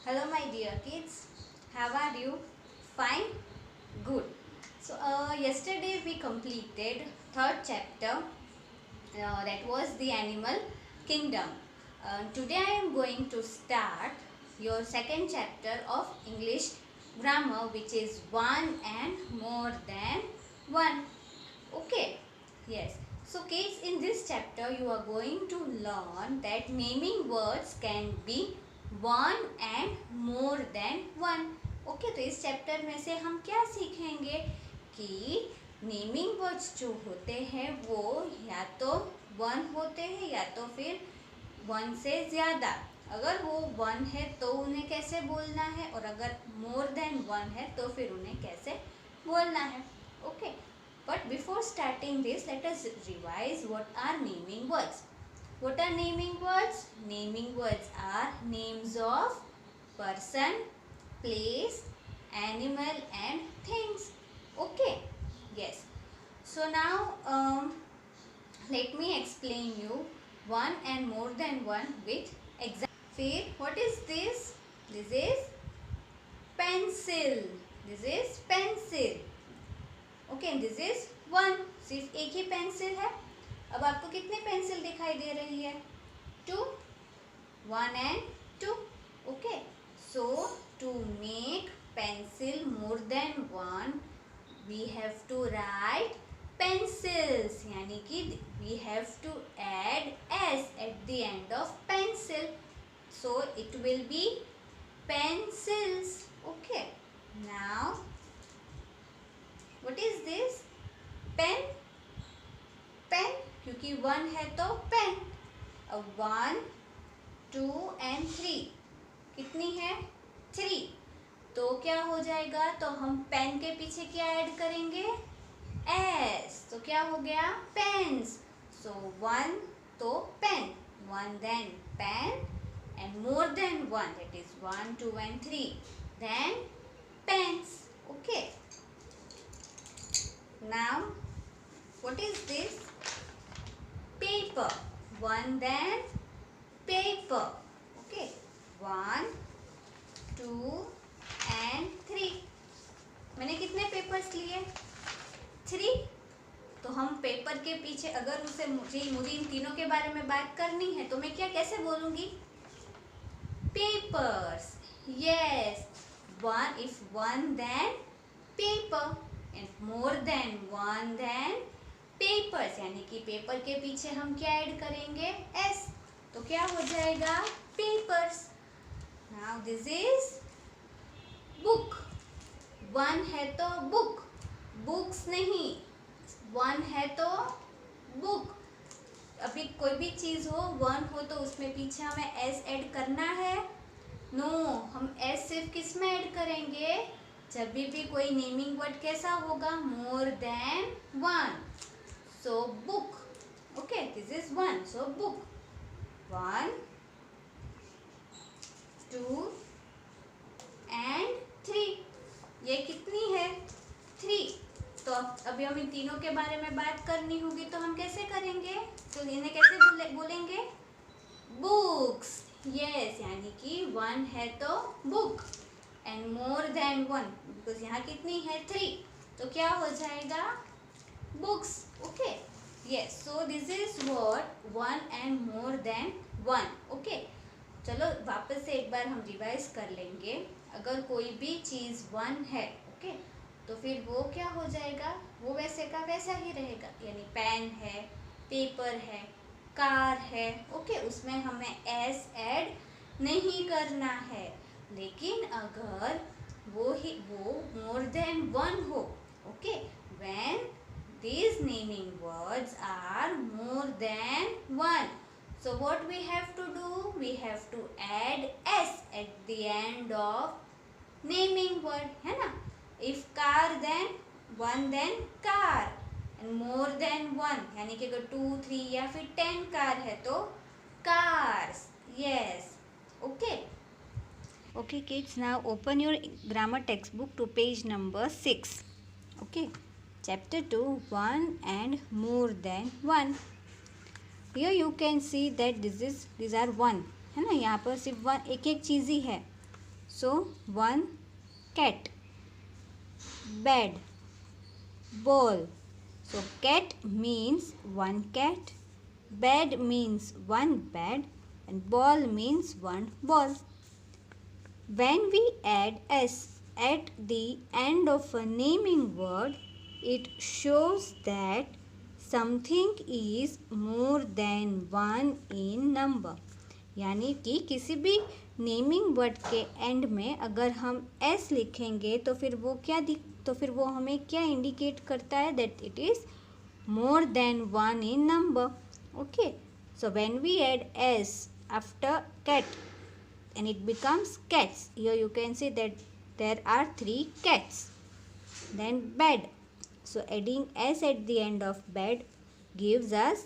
Hello, my dear kids. How are you? Fine? Good. So, yesterday we completed third chapter. That was the animal kingdom. Today I am going to start your second chapter of English grammar, which is one and more than one. Okay. Yes. So, kids, in this chapter you are going to learn that naming words can be one and more than one. Okay तो इस chapter में से हम क्या सीखेंगे कि naming words जो होते हैं वो या तो वन होते हैं या तो फिर वन से ज़्यादा. अगर वो वन है तो उन्हें कैसे बोलना है और अगर मोर देन वन है तो फिर उन्हें कैसे बोलना है. Okay. But before starting this, let us revise what are naming words. What are naming words? Naming words are names of person, place, animal and things. Okay. Yes. So now let me explain you one and more than one with example. फिर what is this? This is pencil. This is pencil. Okay this is one. सिर्फ एक ही pencil है. अब आपको कितनी pencil दिखाई दे रही है? Two. One and two. Okay. So to make pencil more than one we have to write pencils, यानी कि we have to add S at the end of pencil. So it will be pencils. Okay. Now What is this? Pen. Pen. क्योंकि one है तो pen. अब 1, 2 and 3 कितनी है? 3. तो क्या हो जाएगा? तो हम पेन के पीछे क्या ऐड करेंगे? एस. तो क्या हो गया? पेन्स. सो 1 तो pen, 1 then pen and more than 1, that is 1, 2 and 3, then pens. Okay. Now, what is this? Paper. One then paper. Okay. 1, 2 and 3. मैंने कितने पेपर्स लिए? 3. तो हम पेपर के पीछे अगर मुझे इन तीनों के बारे में बात करनी है तो मैं कैसे बोलूँगी? Papers. Yes. One then paper. And more than one then papers, यानी कि पेपर के पीछे हम क्या ऐड करेंगे? s. तो क्या हो जाएगा? papers. Now this is book. One है तो book. books नहीं. वन है तो book. अभी कोई भी चीज़ हो वन हो तो उसमें पीछे हमें s ऐड करना है? नो. हम s सिर्फ किस में ऐड करेंगे? जब भी कोई नेमिंग वर्ड कैसा होगा? मोर than one. So book. Okay. This is one. So book. 1, 2 and 3. ये कितनी है? 3. तो अभी हम इन तीनों के बारे में बात करनी होगी तो हम कैसे करेंगे? तो इन्हें कैसे बोलेंगे? बुक्स. यस. यानी कि वन है तो book and more than one because यहाँ कितनी है? 3. तो क्या हो जाएगा? Books. Okay. Yes. So this is word one and more than one. Okay. चलो वापस से एक बार हम रिवाइज कर लेंगे. अगर कोई भी चीज़ वन है ओके तो फिर वो क्या हो जाएगा? वो वैसे का वैसा ही रहेगा. यानी पेन है, पेपर है, कार है. ओके. उसमें हमें एस ऐड नहीं करना है. लेकिन अगर वो मोर देन वन हो okay when these naming words are more than one, so what we have to do? We have to add s at the end of naming word, है ना? if car then one then car and more than one यानी कि अगर 2, 3 या फिर 10 car है तो cars. yes. okay. Okay kids, now open your grammar textbook to page number 6. Okay. Chapter 2, one and more than one. Here you can see that these are one. है ना? यहाँ पर सिर्फ वन एक चीज़ ही है. So one cat. Bed, ball. So cat means one cat, bed means one bed, and ball means one ball. When we add s at the end of a naming word, it shows that something is more than one in number. यानी कि किसी भी naming word के and में अगर हम S लिखेंगे तो फिर वो हमें क्या इंडिकेट करता है? That it is more than one in number. Okay, so when we add s after cat and it becomes cats. Here you can see that there are 3 cats. Then bed, so adding s at the end of bed gives us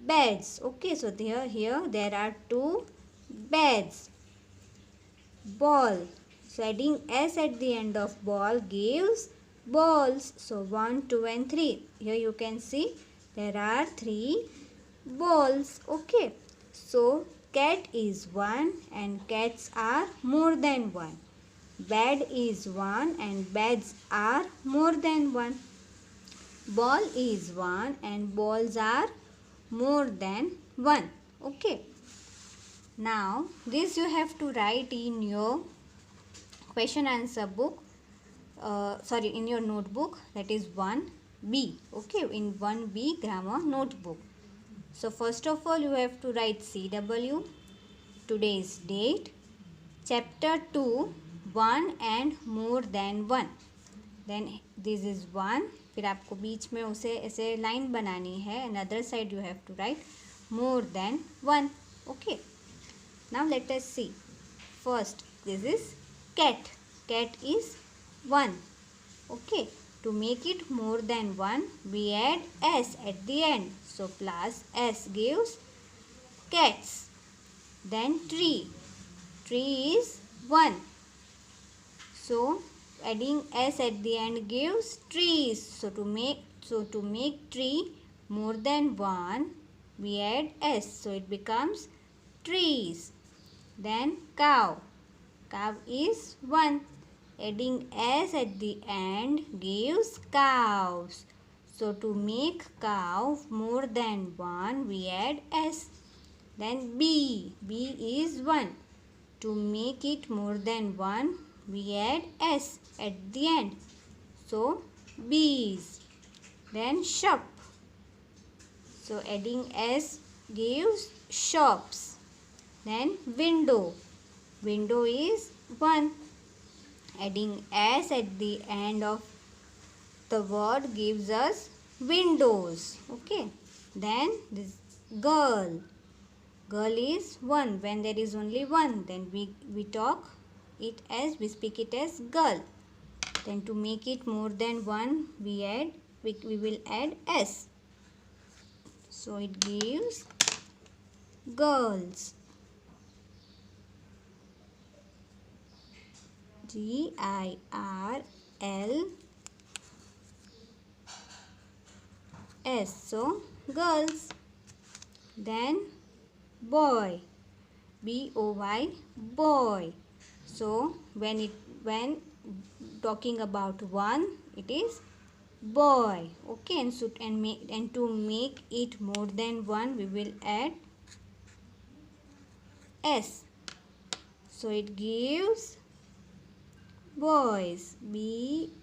beds. Okay, so here there are 2 beds. Ball, so adding s at the end of ball gives balls. So 1, 2 and 3. Here you can see there are 3 balls. Okay, so cat is 1 and cats are more than 1. Bed is 1 and beds are more than 1. Ball is 1 and balls are more than 1. Okay, now this you have to write in your question answer book, in your notebook, that is 1B. Okay, in 1B grammar notebook. So first of all you have to write CW, today's date, chapter 2, 1 and more than 1. Then this is 1. फिर आपको बीच में उसे ऐसे line बनानी है, and other side you have to write more than 1. Okay, now let us see. First, this is cat. Cat is 1. Okay, to make it more than 1 we add s at the end. So plus s gives cats. Then tree. Tree is 1. So adding s at the end gives trees. So to make tree more than 1 we add s. So it becomes trees. Then cow. Cow is 1. Adding s at the end gives cows. So to make cow more than 1 we add s. Then bee. Bee is 1. To make it more than 1 we add s at the end. So bees. Then shop. So adding s gives shops. Then window. Window is 1. Adding s at the end of the word gives us windows. Okay. Then this girl. Girl is 1. When there is only 1, then we speak it as girl. Then to make it more than 1 we will add s. So it gives girls. GIRLS. So girls. Then boy. BOY, boy. So when talking about 1 it is boy. Okay, and to make it more than 1 we will add s. So it gives boys. BOYS.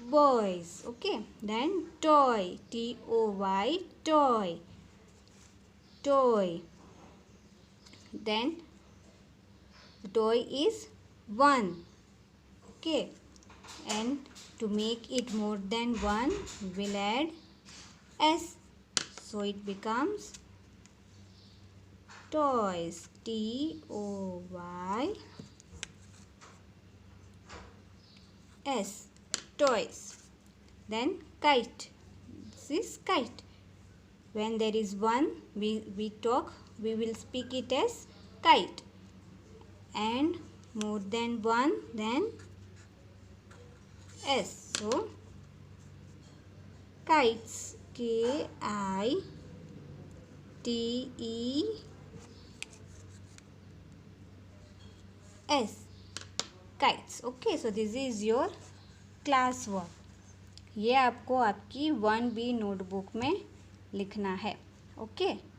Boys. Okay, then toy. TOY, toy. Toy. Then toy is 1. Okay, and to make it more than 1 we will add s. So it becomes toys. TOYS. Toys. Then kite. This is kite. When there is 1 we will speak it as kite, and more than 1 then s. So kites. KITES. KITES, kites. Okay, so this is your class work. ये आपको आपकी 1B notebook में लिखना है. Okay.